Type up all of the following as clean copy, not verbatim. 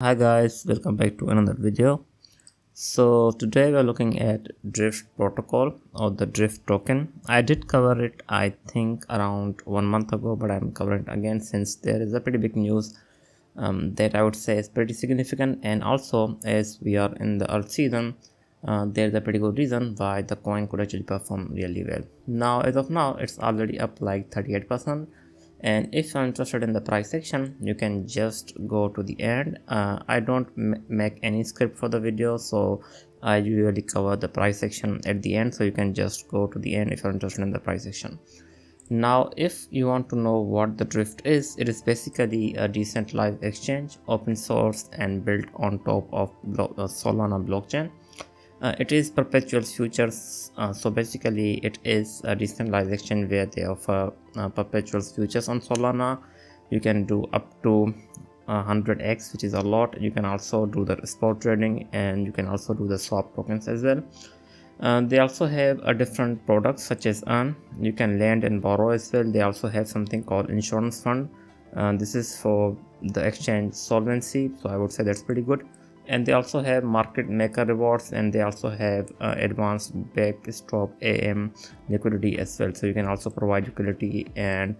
Hi guys, welcome back to another video. So today we're looking at Drift protocol or the Drift token. I did cover it I think around 1 month ago, but I'm covering it again since there is a pretty big news that I would say is pretty significant, and also as we are in the earth season, there's a pretty good reason why the coin could actually perform really well. Now as of now it's already up like 38%, and if you're interested in the price section you can just go to the end. I don't make any script for the video, so I usually cover the price section at the end, so you can just go to the end if you're interested in the price section. Now if you want to know what the Drift is, it is basically a decentralized exchange, open source and built on top of Solana blockchain. It is perpetual futures, so basically it is a decentralized exchange where they offer perpetual futures on Solana. You can do up to 100x, which is a lot. You can also do the spot trading, and you can also do the swap tokens as well. They also have a different products such as earn. You can lend and borrow as well. They also have something called insurance fund. This is for the exchange solvency, so I would say that's pretty good. And they also have market maker rewards, and they also have advanced backstop AM liquidity as well, so you can also provide liquidity and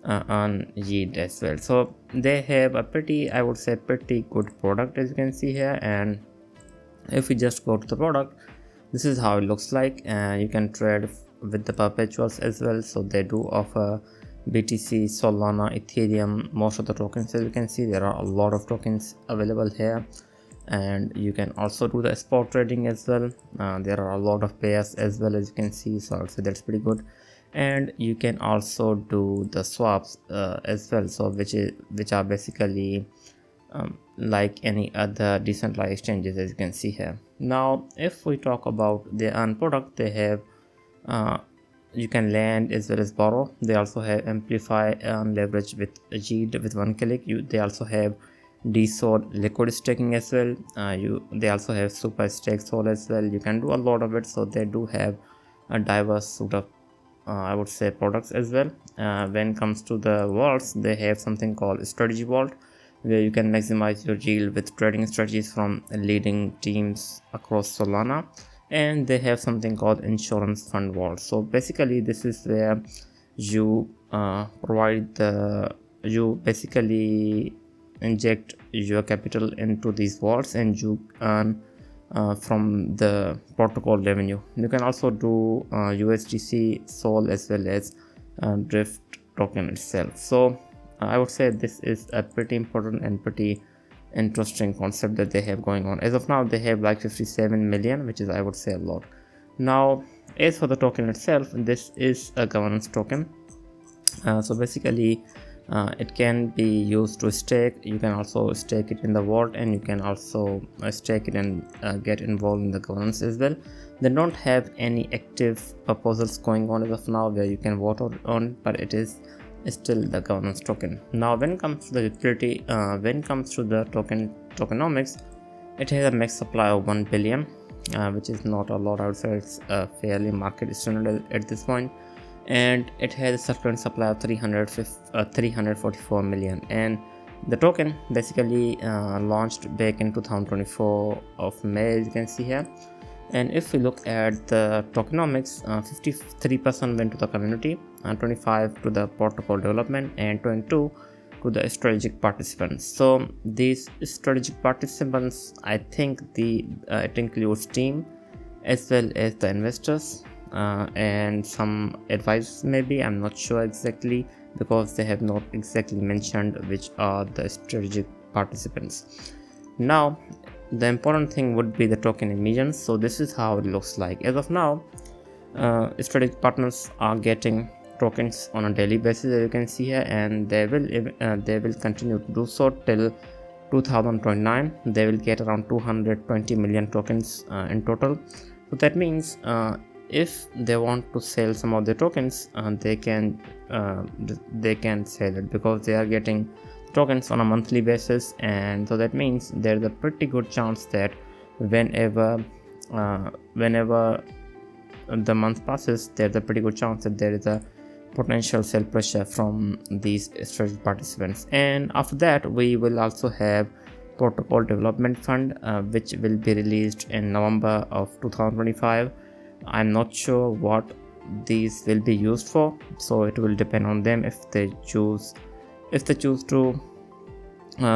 earn yield as well. So they have a pretty, I would say, pretty good product, as you can see here. And if we just go to the product, this is how it looks like. You can trade with the perpetuals as well, so they do offer BTC, Solana, Ethereum, most of the tokens. As you can see, there are a lot of tokens available here, and you can also do the spot trading as well. There are a lot of pairs as well, as you can see, so I'd say that's pretty good. And you can also do the swaps as well, so which are basically like any other decentralized exchanges, as you can see here. Now if we talk about the earn product, they have you can lend as well as borrow. They also have amplify and leverage with yield with one click. They also have DSOD liquid staking as well. They also have super stake soul as well. You can do a lot of it, so they do have a diverse sort of I would say products as well. When it comes to the vaults, they have something called strategy vault, where you can maximize your yield with trading strategies from leading teams across Solana. And they have something called insurance fund vault. So basically this is where you you basically inject your capital into these vaults, and you earn from the protocol revenue. You can also do USDC Sol as well as Drift token itself. So I would say this is a pretty important and pretty interesting concept that they have going on. As of now they have like 57 million, which is, I would say, a lot. Now as for the token itself, this is a governance token. So basically it can be used to stake. You can also stake it in the vault, and you can also stake it and get involved in the governance as well. They don't have any active proposals going on as of now where you can vote on, but it is still the governance token. Now when it comes to the utility, when it comes to the tokenomics, it has a max supply of 1 billion, which is not a lot. I would say it's fairly market standard at this point. And it has a subsequent supply of 344 million, and the token basically launched back in 2024 of May, as you can see here. And if we look at the tokenomics, 53% went to the community, 25 to the protocol development, and 22 to the strategic participants. So these strategic participants, I think it includes team as well as the investors and some advice maybe. I'm not sure exactly, because they have not exactly mentioned which are the strategic participants. Now the important thing would be the token emissions. So this is how it looks like as of now. Strategic partners are getting tokens on a daily basis, as you can see here, and they will continue to do so till 2029. They will get around 220 million tokens in total. So that means if they want to sell some of the tokens, they can sell it, because they are getting tokens on a monthly basis. And so that means there's a pretty good chance that whenever the month passes, there's a pretty good chance that there is a potential sell pressure from these strategic participants. And after that we will also have protocol development fund, which will be released in November of 2025. I'm not sure what these will be used for, so it will depend on them. If they choose to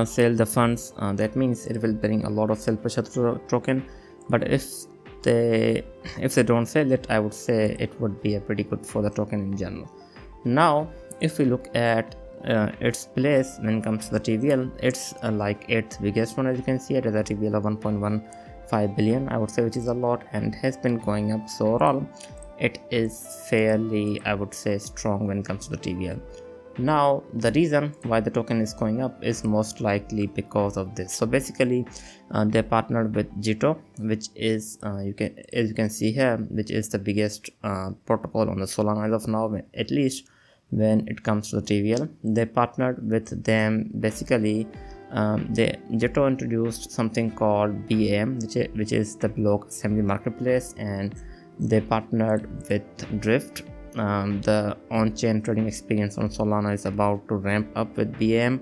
sell the funds, that means it will bring a lot of sell pressure to the token. But if they don't sell it, I would say it would be a pretty good for the token in general. Now if we look at its place when it comes to the TVL, it's like 8th biggest one. As you can see, it has a TVL of 1.15 billion, I would say, which is a lot, and has been going up. So overall it is fairly, I would say, strong when it comes to the TVL. Now the reason why the token is going up is most likely because of this. So basically they partnered with Jito, which is as you can see here, which is the biggest protocol on the Solana as of now, at least when it comes to the TVL. They partnered with them. Basically Jito introduced something called BAM, which is the block assembly marketplace, and they partnered with Drift. The on-chain trading experience on Solana is about to ramp up with BAM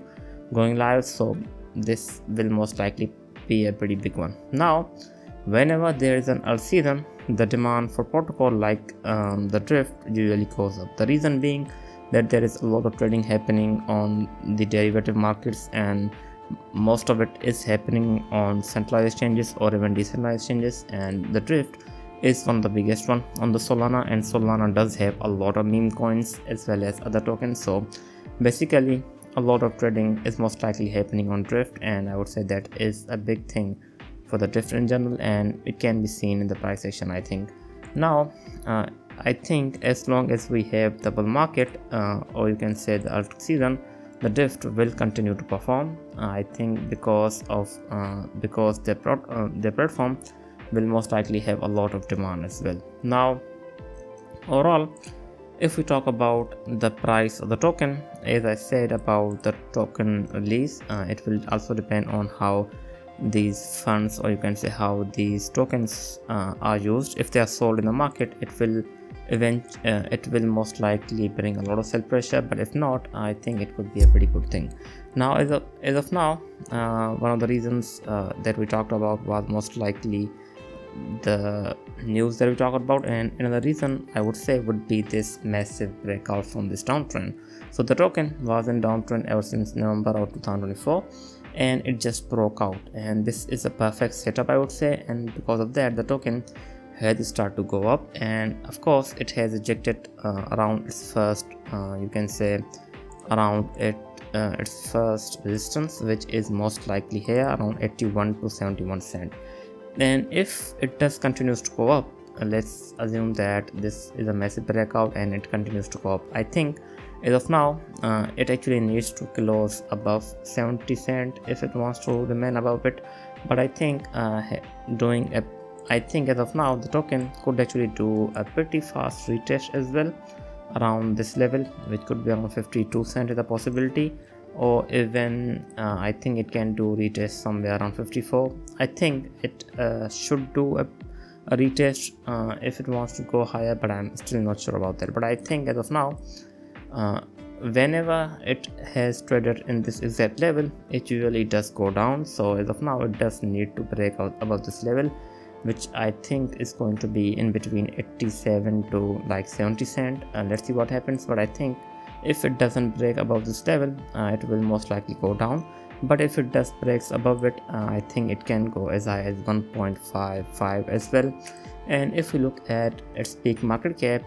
going live, so this will most likely be a pretty big one. Now whenever there is an earth season, the demand for protocol like the Drift usually goes up. The reason being that there is a lot of trading happening on the derivative markets, and most of it is happening on centralized exchanges or even decentralized exchanges, and the Drift is one of the biggest one on the Solana, and Solana does have a lot of meme coins as well as other tokens. So basically a lot of trading is most likely happening on Drift, and I would say that is a big thing for the Drift in general, and it can be seen in the price action, I think. Now I think as long as we have the bull market, or you can say the alt season, the Drift will continue to perform. I think because their platform will most likely have a lot of demand as well. Now overall, if we talk about the price of the token, as I said about the token release, it will also depend on how these funds, or you can say how these tokens are used. If they are sold in the market, it will most likely bring a lot of sell pressure, but if not, I think it could be a pretty good thing. Now as of now, one of the reasons that we talked about was most likely the news that we talked about, and another reason I would say would be this massive breakout from this downtrend. So the token was in downtrend ever since November of 2024, and it just broke out, and this is a perfect setup, I would say, and because of that the token has started to go up, and of course it has ejected around its first you can say around its first resistance, which is most likely here around 81 to 71 cent. Then if it does continues to go up, let's assume that this is a massive breakout and it continues to go up, I think as of now it actually needs to close above 70 cent if it wants to remain above it. But I think I think as of now the token could actually do a pretty fast retest as well around this level, which could be around 52 cent is a possibility, or even I think it can do retest somewhere around 54. I think it should do a retest if it wants to go higher, but I'm still not sure about that. But I think as of now, whenever it has traded in this exact level, it usually does go down. So as of now it does need to break out above this level, which I think is going to be in between 87 to like 70 cent. Let's see what happens, but I think if it doesn't break above this level, it will most likely go down. But if it does breaks above it, I think it can go as high as 1.55 as well. And if we look at its peak market cap,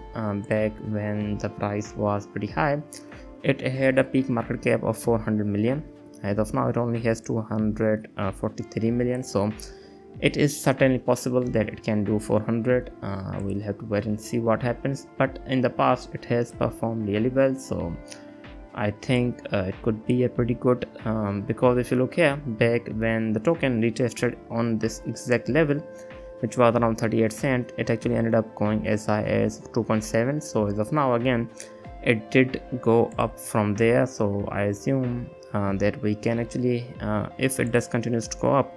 back when the price was pretty high, it had a peak market cap of 400 million. As of now it only has 243 million, so it is certainly possible that it can do 400. We'll have to wait and see what happens, but in the past it has performed really well, so I think it could be a pretty good because if you look here, back when the token retested on this exact level, which was around 38 cent, it actually ended up going as high as 2.7. so as of now again it did go up from there, so I assume that we can actually if it does continues to go up,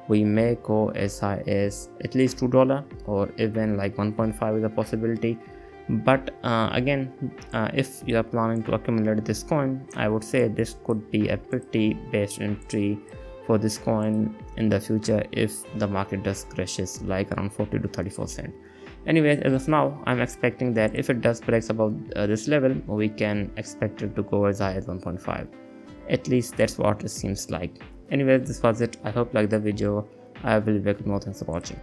we may go as high as at least $2 or even like 1.5 is a possibility. But again, if you are planning to accumulate this coin, I would say this could be a pretty best entry for this coin in the future if the market does crashes like around 40 to 34 cents. Anyways, as of now, I'm expecting that if it does breaks above this level, we can expect it to go as high as 1.5. At least that's what it seems like. Anyways, this was it. I hope you liked the video. I will be back with more. Thanks for watching.